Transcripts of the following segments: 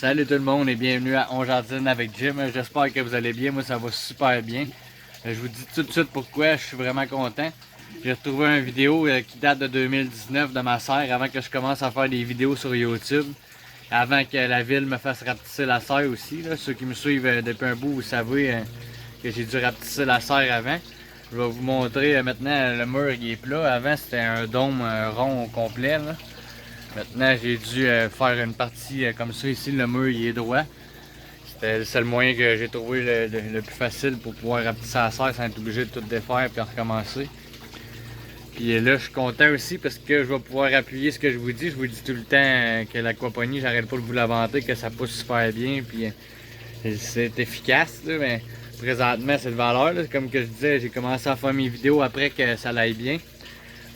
Salut tout le monde et bienvenue à On Jardine avec Jim. J'espère que vous allez bien, moi ça va super bien. Je vous dis tout de suite pourquoi je suis vraiment content. J'ai retrouvé une vidéo qui date de 2019 de ma serre avant que je commence à faire des vidéos sur YouTube. Avant que la ville me fasse rapetisser la serre aussi. Là. Ceux qui me suivent depuis un bout, vous savez que j'ai dû rapetisser la serre avant. Je vais vous montrer maintenant le mur qui est plat. Avant c'était un dôme rond au complet. Là. Maintenant, j'ai dû faire une partie comme ça ici, le mur il est droit. C'était le seul moyen que j'ai trouvé le plus facile pour pouvoir rapetisser la serre sans être obligé de tout défaire et recommencer. Puis là, je suis content aussi parce que je vais pouvoir appuyer ce que je vous dis. Je vous dis tout le temps que l'aquaponie, j'arrête pas de vous l'inventer, que ça pousse super bien. Puis c'est efficace, là, mais présentement, c'est de valeur. Là. Comme que je disais, j'ai commencé à faire mes vidéos après que ça aille bien.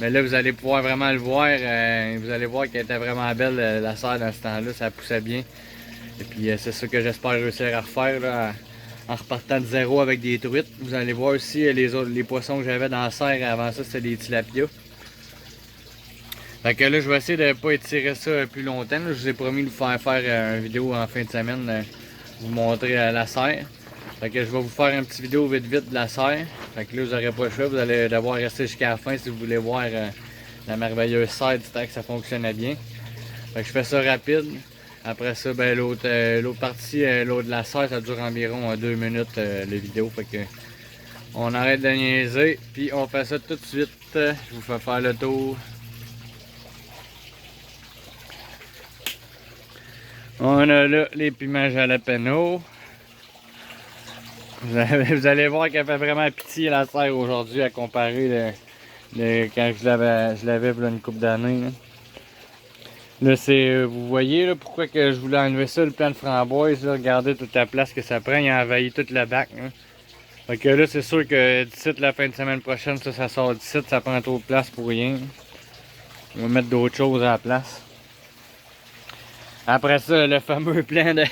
Mais là, vous allez pouvoir vraiment le voir. Vous allez voir qu'elle était vraiment belle, la serre, dans ce temps-là. Ça poussait bien. Et puis, c'est ça que j'espère réussir à refaire, là, en repartant de zéro avec des truites. Vous allez voir aussi les poissons que j'avais dans la serre. Avant ça, c'était des tilapias. Fait que là, je vais essayer de ne pas étirer ça plus longtemps. Là. Je vous ai promis de vous faire une vidéo en fin de semaine. Vous montrer la serre. Fait que je vais vous faire une petite vidéo vite de la serre. Fait que là, vous n'aurez pas le choix, vous allez devoir rester jusqu'à la fin si vous voulez voir la merveilleuse serre du temps que ça fonctionnait bien. Fait que je fais ça rapide. Après ça, ben, l'autre partie, l'autre de la serre, ça dure environ 2 minutes la vidéo. Fait que on arrête de niaiser, puis on fait ça tout de suite. Je vous fais faire le tour. On a là les piments jalapeno. Vous allez voir qu'elle fait vraiment pitié la serre aujourd'hui à comparer quand je l'avais il y a une couple d'années. Là, c'est, vous voyez là, pourquoi que je voulais enlever ça, le plant de framboise. Là, regardez toute la place que ça prend, il a envahi toute la bac. Là. Fait que là, c'est sûr que d'ici la fin de semaine prochaine, ça sort d'ici, ça prend trop de place pour rien. On va mettre d'autres choses à la place. Après ça, le fameux plan de...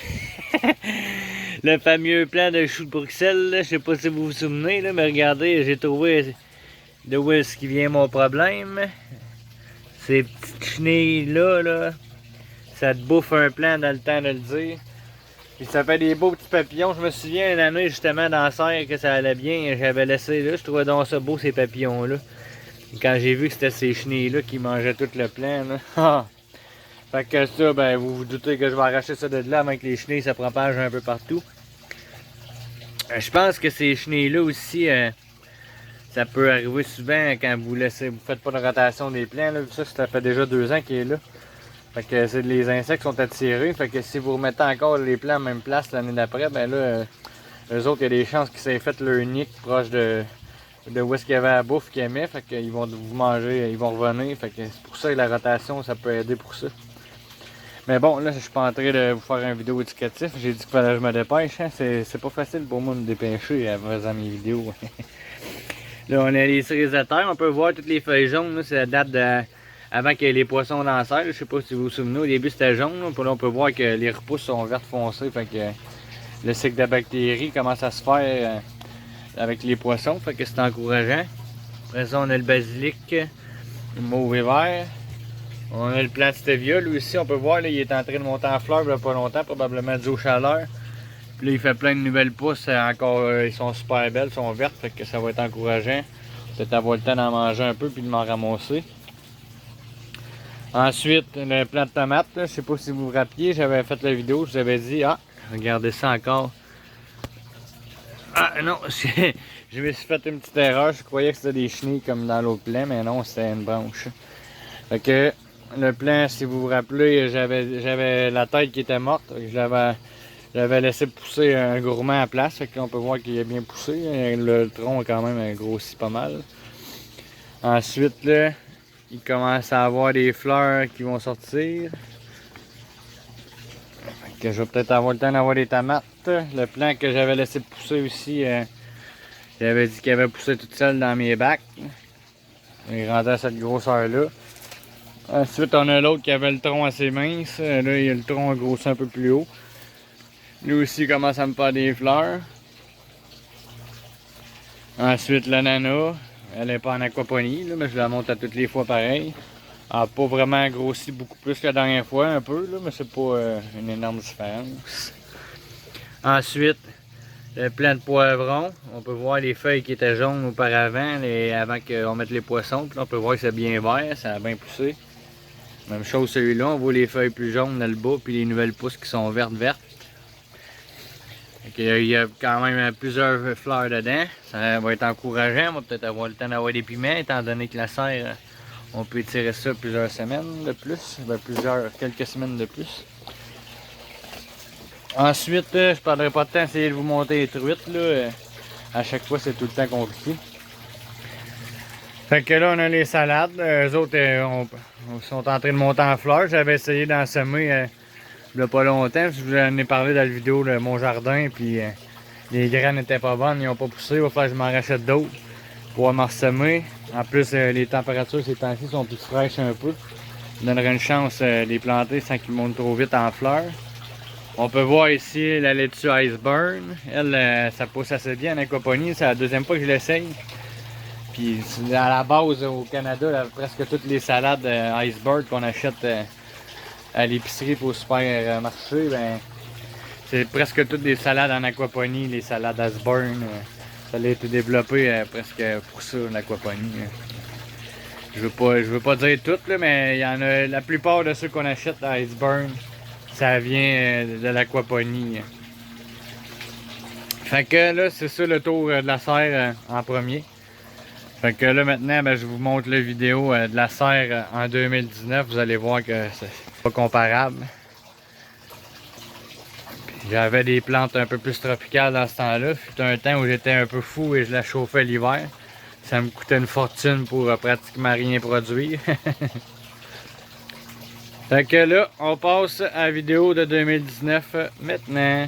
Le fameux plan de choux de Bruxelles, là, je sais pas si vous vous souvenez, là, mais regardez, j'ai trouvé de où est-ce qui vient mon problème. Ces petites chenilles-là, là, ça te bouffe un plan dans le temps de le dire. Puis ça fait des beaux petits papillons. Je me souviens une année, justement, dans la serre, que ça allait bien, j'avais laissé là, je trouvais donc ça beau, ces papillons-là. Quand j'ai vu que c'était ces chenilles-là qui mangeaient tout le plan, là. Fait que ça, ben, vous vous doutez que je vais arracher ça de là avant que les chenilles se propagent un peu partout. Je pense que ces chenilles-là aussi, ça peut arriver souvent quand vous faites pas de rotation des plants. Là. Ça fait déjà 2 ans qu'il est là. Fait que les insectes sont attirés. Fait que si vous remettez encore les plants à la même place l'année d'après, ben là, eux autres, il y a des chances qu'ils s'aient fait leur nid proche de où est-ce qu'il y avait la bouffe qu'ils aimaient. Fait qu'ils vont vous manger, ils vont revenir. Fait que c'est pour ça que la rotation, ça peut aider pour ça. Mais bon, là, je suis pas en train de vous faire une vidéo éducative. J'ai dit qu'il fallait que je me dépêche. Hein? C'est pas facile pour moi de me dépêcher en faisant mes vidéos. Là, on a les cerises de terre. On peut voir toutes les feuilles jaunes. Ça date avant qu'il y ait les poissons dans la serre. Je sais pas si vous vous souvenez. Au début, c'était jaune. Là. Puis là, on peut voir que les repousses sont vertes foncées. Fait que le cycle de bactéries commence à se faire avec les poissons. Fait que c'est encourageant. Après ça, on a le basilic, le mauve et vert. On a le plant de stevia, lui aussi, on peut voir, là, il est en train de monter en fleurs il n'y a pas longtemps, probablement dû aux chaleurs. Puis là, il fait plein de nouvelles pousses, encore, ils sont super belles, ils sont vertes, fait que ça va être encourageant. Peut-être avoir le temps d'en manger un peu puis de m'en ramasser. Ensuite, le plant de tomates, là, je sais pas si vous vous rappeliez, j'avais fait la vidéo, je vous avais dit, ah, regardez ça encore. Ah non, je me suis fait une petite erreur, je croyais que c'était des chenilles comme dans l'autre plant, mais non, c'était une branche. Fait que, le plant, si vous vous rappelez, j'avais la tête qui était morte. J'avais laissé pousser un gourmand à place. Fait que là, on peut voir qu'il a bien poussé. Le tronc a quand même grossi pas mal. Ensuite, là, il commence à avoir des fleurs qui vont sortir. Fait que je vais peut-être avoir le temps d'avoir des tomates. Le plant que j'avais laissé pousser aussi, j'avais dit qu'il avait poussé tout seul dans mes bacs. Il est rendu à cette grosseur-là. Ensuite, on a l'autre qui avait le tronc assez mince. Là, il a le tronc grossi un peu plus haut. Lui aussi, il commence à me faire des fleurs. Ensuite, l'ananas. Elle n'est pas en aquaponie, là, mais je la monte à toutes les fois pareil. a pas vraiment grossi beaucoup plus que la dernière fois, un peu, là, mais c'est pas une énorme différence. Ensuite, le plant de poivrons. On peut voir les feuilles qui étaient jaunes auparavant, avant qu'on mette les poissons. Puis là, on peut voir que c'est bien vert, ça a bien poussé. Même chose celui-là, on voit les feuilles plus jaunes dans le bas, puis les nouvelles pousses qui sont vertes. Il y a quand même plusieurs fleurs dedans. Ça va être encourageant. On va peut-être avoir le temps d'avoir des piments, étant donné que la serre, on peut étirer ça plusieurs semaines de plus. Quelques semaines de plus. Ensuite, je perdrai pas de temps à essayer de vous monter les truites. Là. À chaque fois, c'est tout le temps compliqué. Fait que là, on a les salades. Eux autres, on sont en train de monter en fleurs. J'avais essayé d'en semer il n'y a pas longtemps. Je vous en ai parlé dans la vidéo de mon jardin. Puis les graines n'étaient pas bonnes, ils n'ont pas poussé. Il va falloir que je m'en rachète d'autres pour pouvoir m'en semer. En plus, les températures ces temps-ci sont plus fraîches un peu. Ça donnerait une chance de les planter sans qu'ils montent trop vite en fleurs. On peut voir ici la laitue Iceburn. Elle, ça pousse assez bien en aquaponie. C'est la deuxième fois que je l'essaye. Puis à la base au Canada, là, presque toutes les salades Iceberg qu'on achète à l'épicerie pour supermarché, ben, c'est presque toutes des salades en aquaponie, les salades Iceburn. Ça a été développé presque pour ça, l'aquaponie. Je veux pas dire toutes, là, mais il y en a la plupart de ceux qu'on achète à Iceburn, ça vient de l'aquaponie. Fait que là, c'est ça le tour de la serre en premier. Fait que là maintenant, ben, je vous montre la vidéo de la serre en 2019. Vous allez voir que c'est pas comparable. J'avais des plantes un peu plus tropicales dans ce temps-là. C'était un temps où j'étais un peu fou et je la chauffais l'hiver. Ça me coûtait une fortune pour pratiquement rien produire. Fait que là, on passe à la vidéo de 2019 maintenant.